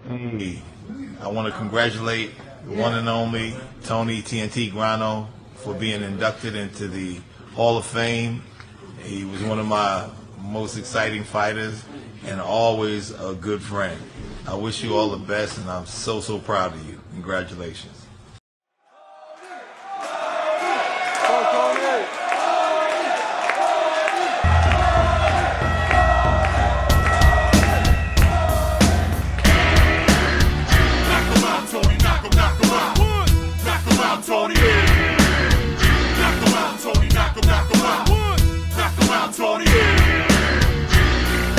Hey, I want to congratulate the one and only Tony TNT Grano for being inducted into the Hall of Fame. He was one of my most exciting fighters and always a good friend. I wish you all the best, and I'm so proud of you. Congratulations. Tony, knock him out, Tony, knock him out, knock him out, Tony.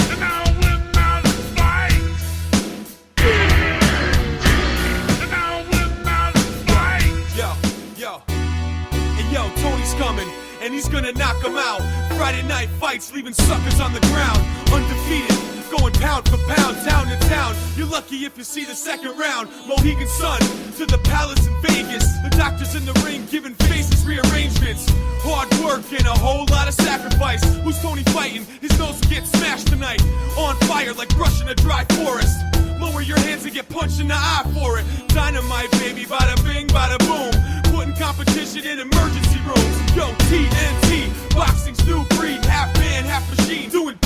And now win now the fight. And now win now the fight. Yo, and yo, Tony's coming, and he's gonna knock him out. Friday night fights, leaving suckers on the ground, undefeated. Going pound for pound, town to town. You're lucky if you see the second round. Mohegan Sun to the Palace in Vegas. The doctors in the ring giving faces rearrangements. Hard work and a whole lot of sacrifice. Who's Tony fighting? His nose will get smashed tonight. On fire like brushing a dry forest. Lower your hands and get punched in the eye for it. Dynamite, baby, bada bing, bada boom. Putting competition in emergency rooms. Yo, TNT, boxing's new breed. Half man, half machine. Doing